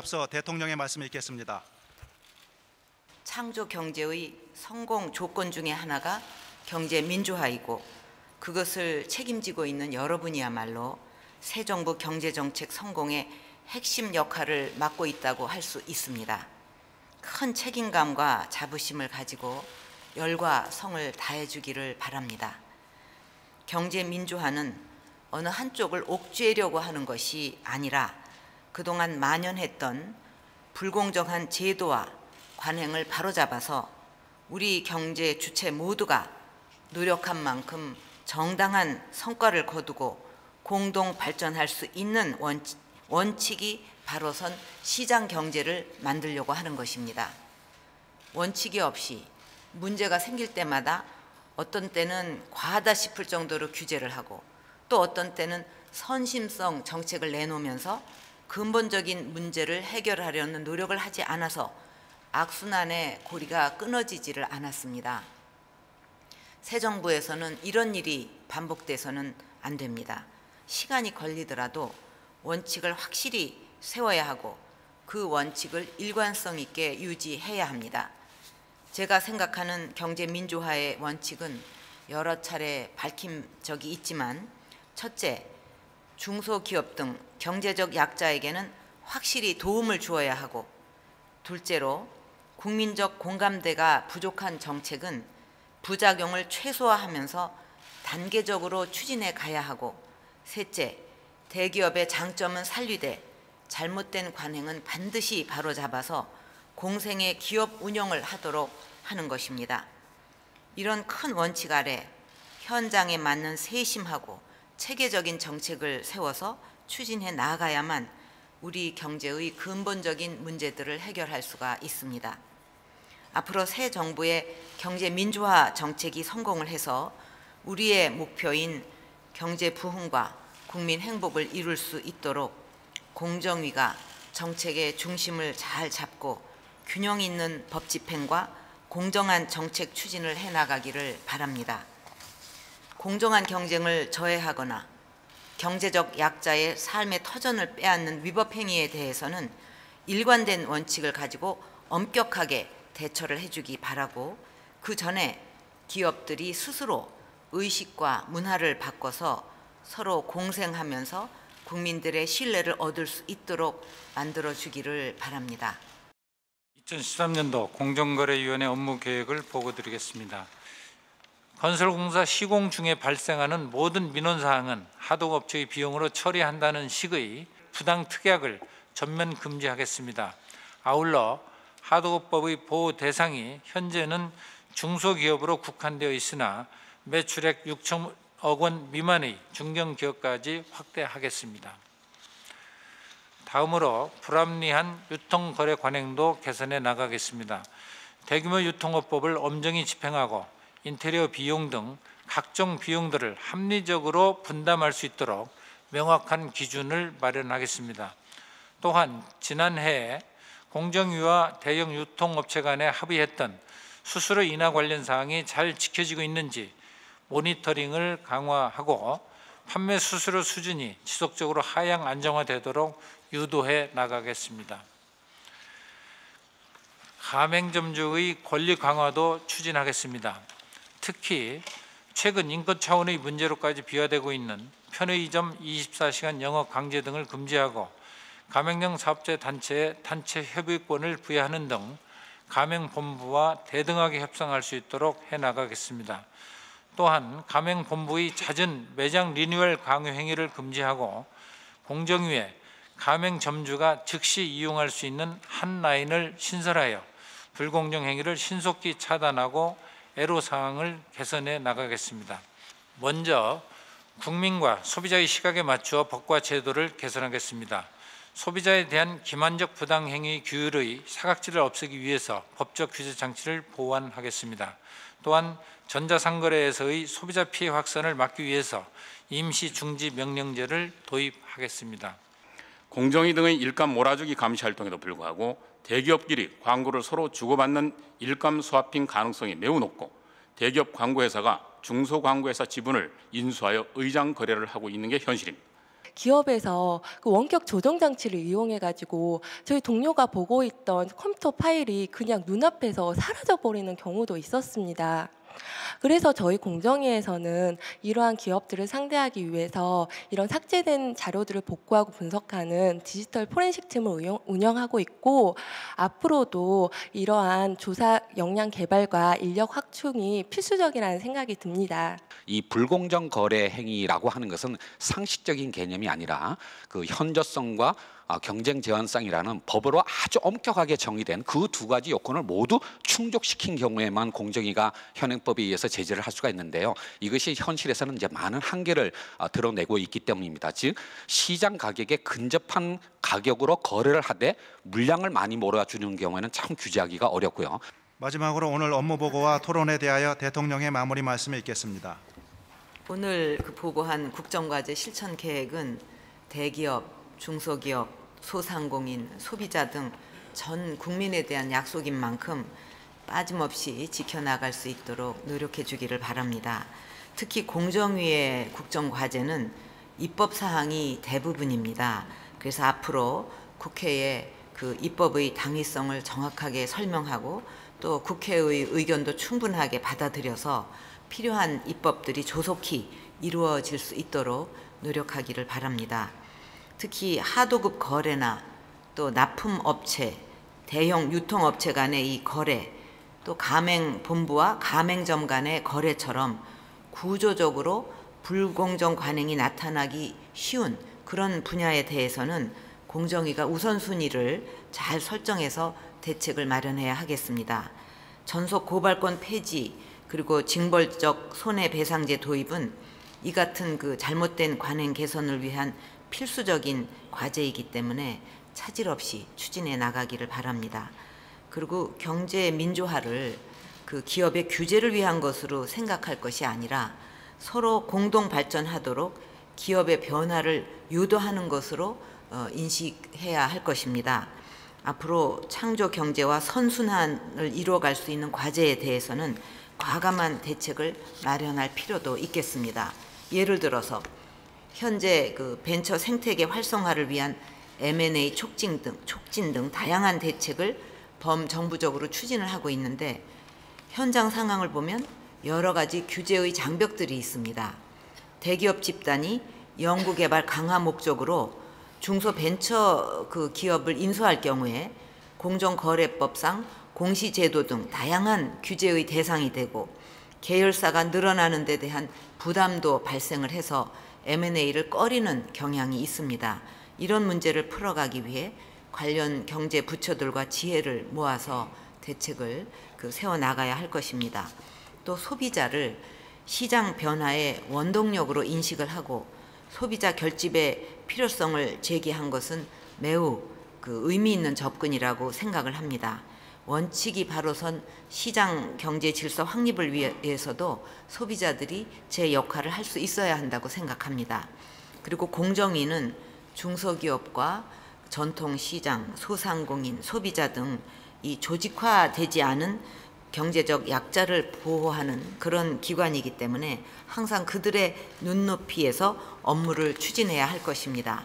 앞서 대통령의 말씀을 읽겠습니다. 창조 경제의 성공 조건 중에 하나가 경제 민주화이고 그것을 책임지고 있는 여러분이야말로 새 정부 경제정책 성공의 핵심 역할을 맡고 있다고 할 수 있습니다. 큰 책임감과 자부심을 가지고 열과 성을 다해 주기를 바랍니다. 경제 민주화는 어느 한쪽을 옥죄려고 하는 것이 아니라 그동안 만연했던 불공정한 제도와 관행을 바로잡아서 우리 경제 주체 모두가 노력한 만큼 정당한 성과를 거두고 공동 발전할 수 있는 원칙이 바로선 시장 경제를 만들려고 하는 것입니다. 원칙이 없이 문제가 생길 때마다 어떤 때는 과하다 싶을 정도로 규제를 하고 또 어떤 때는 선심성 정책을 내놓으면서 근본적인 문제를 해결하려는 노력을 하지 않아서 악순환의 고리가 끊어지지를 않았습니다. 새 정부에서는 이런 일이 반복돼서는 안 됩니다. 시간이 걸리더라도 원칙을 확실히 세워야 하고 그 원칙을 일관성 있게 유지해야 합니다. 제가 생각하는 경제 민주화의 원칙은 여러 차례 밝힌 적이 있지만 첫째, 중소기업 등 경제적 약자에게는 확실히 도움을 주어야 하고 둘째로 국민적 공감대가 부족한 정책은 부작용을 최소화하면서 단계적으로 추진해 가야 하고 셋째, 대기업의 장점은 살리되 잘못된 관행은 반드시 바로잡아서 공생의 기업 운영을 하도록 하는 것입니다. 이런 큰 원칙 아래 현장에 맞는 세심하고 체계적인 정책을 세워서 추진해 나가야만 우리 경제의 근본적인 문제들을 해결할 수가 있습니다. 앞으로 새 정부의 경제 민주화 정책이 성공을 해서 우리의 목표인 경제 부흥과 국민 행복을 이룰 수 있도록 공정위가 정책의 중심을 잘 잡고 균형 있는 법 집행과 공정한 정책 추진을 해나가기를 바랍니다. 공정한 경쟁을 저해하거나 경제적 약자의 삶의 터전을 빼앗는 위법 행위에 대해서는 일관된 원칙을 가지고 엄격하게 대처를 해주기 바라고 그 전에 기업들이 스스로 의식과 문화를 바꿔서 서로 공생하면서 국민들의 신뢰를 얻을 수 있도록 만들어주기를 바랍니다. 2013년도 공정거래위원회 업무 계획을 보고드리겠습니다. 건설공사 시공 중에 발생하는 모든 민원사항은 하도업체의 비용으로 처리한다는 식의 부당 특약을 전면 금지하겠습니다. 아울러 하도업법의 보호 대상이 현재는 중소기업으로 국한되어 있으나 매출액 6천억 원 미만의 중견기업까지 확대하겠습니다. 다음으로 불합리한 유통거래 관행도 개선해 나가겠습니다. 대규모 유통업법을 엄정히 집행하고 인테리어 비용 등 각종 비용들을 합리적으로 분담할 수 있도록 명확한 기준을 마련하겠습니다. 또한 지난해에 공정위와 대형 유통업체 간에 합의했던 수수료 인하 관련 사항이 잘 지켜지고 있는지 모니터링을 강화하고 판매 수수료 수준이 지속적으로 하향 안정화되도록 유도해 나가겠습니다. 가맹점주의 권리 강화도 추진하겠습니다. 특히 최근 인권 차원의 문제로까지 비화되고 있는 편의점 24시간 영업 강제 등을 금지하고 가맹령 사업자 단체에 단체 협의권을 부여하는 등 가맹본부와 대등하게 협상할 수 있도록 해나가겠습니다. 또한 가맹본부의 잦은 매장 리뉴얼 강요 행위를 금지하고 공정위에 가맹점주가 즉시 이용할 수 있는 한 라인을 신설하여 불공정 행위를 신속히 차단하고 애로사항을 개선해 나가겠습니다. 먼저 국민과 소비자의 시각에 맞추어 법과 제도를 개선하겠습니다. 소비자에 대한 기만적 부당행위 규율의 사각지를 없애기 위해서 법적 규제 장치를 보완하겠습니다. 또한 전자상거래에서의 소비자 피해 확산을 막기 위해서 임시 중지 명령제를 도입하겠습니다. 공정위 등의 일감 몰아주기 감시 활동에도 불구하고 대기업끼리 광고를 서로 주고받는 일감 스와핑 가능성이 매우 높고 대기업 광고회사가 중소광고회사 지분을 인수하여 의장 거래를 하고 있는 게 현실입니다. 기업에서 그 원격 조정 장치를 이용해 가지고 저희 동료가 보고 있던 컴퓨터 파일이 그냥 눈앞에서 사라져 버리는 경우도 있었습니다. 그래서 저희 공정위에서는 이러한 기업들을 상대하기 위해서 이런 삭제된 자료들을 복구하고 분석하는 디지털 포렌식 팀을 운영하고 있고, 앞으로도 이러한 조사 역량 개발과 인력 확충이 필수적이라는 생각이 듭니다. 이 불공정 거래 행위라고 하는 것은 상식적인 개념이 아니라 그 현저성과 경쟁 제한성이라는 법으로 아주 엄격하게 정의된 그 두 가지 요건을 모두 충족시킨 경우에만 공정위가 현행법에 의해서 제재를 할 수가 있는데요. 이것이 현실에서는 이제 많은 한계를 드러내고 있기 때문입니다. 즉 시장 가격에 근접한 가격으로 거래를 하되 물량을 많이 몰아주는 경우에는 참 규제하기가 어렵고요. 마지막으로 오늘 업무 보고와 토론에 대하여 대통령의 마무리 말씀을 읽겠습니다. 오늘 그 보고한 국정과제 실천 계획은 대기업, 중소기업, 소상공인, 소비자 등 전 국민에 대한 약속인 만큼 빠짐없이 지켜나갈 수 있도록 노력해 주기를 바랍니다. 특히 공정위의 국정과제는 입법 사항이 대부분입니다. 그래서 앞으로 국회에 그 입법의 당위성을 정확하게 설명하고 또 국회의 의견도 충분하게 받아들여서 필요한 입법들이 조속히 이루어질 수 있도록 노력하기를 바랍니다. 특히 하도급 거래나 또 납품업체, 대형 유통업체 간의 이 거래, 또 가맹본부와 가맹점 간의 거래처럼 구조적으로 불공정 관행이 나타나기 쉬운 그런 분야에 대해서는 공정위가 우선순위를 잘 설정해서 대책을 마련해야 하겠습니다. 전속 고발권 폐지 그리고 징벌적 손해배상제 도입은 이 같은 그 잘못된 관행 개선을 위한 필수적인 과제이기 때문에 차질 없이 추진해 나가기를 바랍니다. 그리고 경제 민주화를 그 기업의 규제를 위한 것으로 생각할 것이 아니라 서로 공동 발전하도록 기업의 변화를 유도하는 것으로 인식해야 할 것입니다. 앞으로 창조 경제와 선순환을 이루어갈 수 있는 과제에 대해서는 과감한 대책을 마련할 필요도 있겠습니다. 예를 들어서 현재 그 벤처 생태계 활성화를 위한 M&A 촉진 등 다양한 대책을 범정부적으로 추진을 하고 있는데 현장 상황을 보면 여러 가지 규제의 장벽들이 있습니다. 대기업 집단이 연구개발 강화 목적으로 중소벤처 그 기업을 인수할 경우에 공정거래법상 공시제도 등 다양한 규제의 대상이 되고 계열사가 늘어나는 데 대한 부담도 발생을 해서 M&A를 꺼리는 경향이 있습니다. 이런 문제를 풀어가기 위해 관련 경제 부처들과 지혜를 모아서 대책을 세워나가야 할 것입니다. 또 소비자를 시장 변화의 원동력으로 인식을 하고 소비자 결집의 필요성을 제기한 것은 매우 의미 있는 접근이라고 생각을 합니다. 원칙이 바로 선 시장 경제 질서 확립을 위해서도 소비자들이 제 역할을 할 수 있어야 한다고 생각합니다. 그리고 공정위는 중소기업과 전통시장, 소상공인, 소비자 등 이 조직화되지 않은 경제적 약자를 보호하는 그런 기관이기 때문에 항상 그들의 눈높이에서 업무를 추진해야 할 것입니다.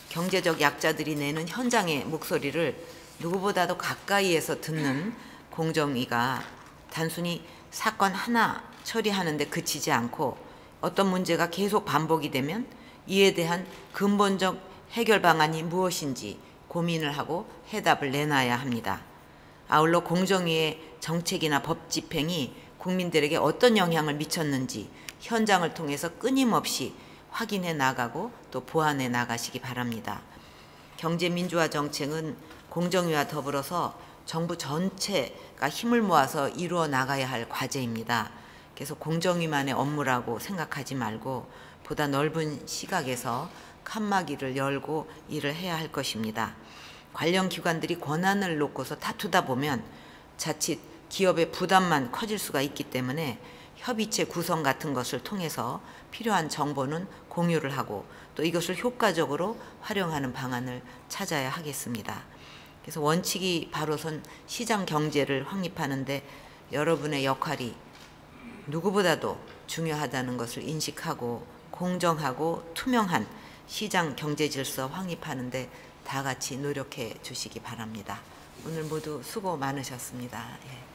경제적 약자들이 내는 현장의 목소리를 누구보다도 가까이에서 듣는 공정위가 단순히 사건 하나 처리하는 데 그치지 않고 어떤 문제가 계속 반복이 되면 이에 대한 근본적 해결 방안이 무엇인지 고민을 하고 해답을 내놔야 합니다. 아울러 공정위의 정책이나 법 집행이 국민들에게 어떤 영향을 미쳤는지 현장을 통해서 끊임없이 확인해 나가고 또 보완해 나가시기 바랍니다. 경제민주화 정책은 공정위와 더불어서 정부 전체가 힘을 모아서 이루어 나가야 할 과제입니다. 그래서 공정위만의 업무라고 생각하지 말고 보다 넓은 시각에서 칸막이를 열고 일을 해야 할 것입니다. 관련 기관들이 권한을 놓고서 다투다 보면 자칫 기업의 부담만 커질 수가 있기 때문에 협의체 구성 같은 것을 통해서 필요한 정보는 공유를 하고 또 이것을 효과적으로 활용하는 방안을 찾아야 하겠습니다. 그래서 원칙이 바로 선 시장 경제를 확립하는 데 여러분의 역할이 누구보다도 중요하다는 것을 인식하고 공정하고 투명한 시장 경제 질서 확립하는데 다 같이 노력해 주시기 바랍니다. 오늘 모두 수고 많으셨습니다. 예.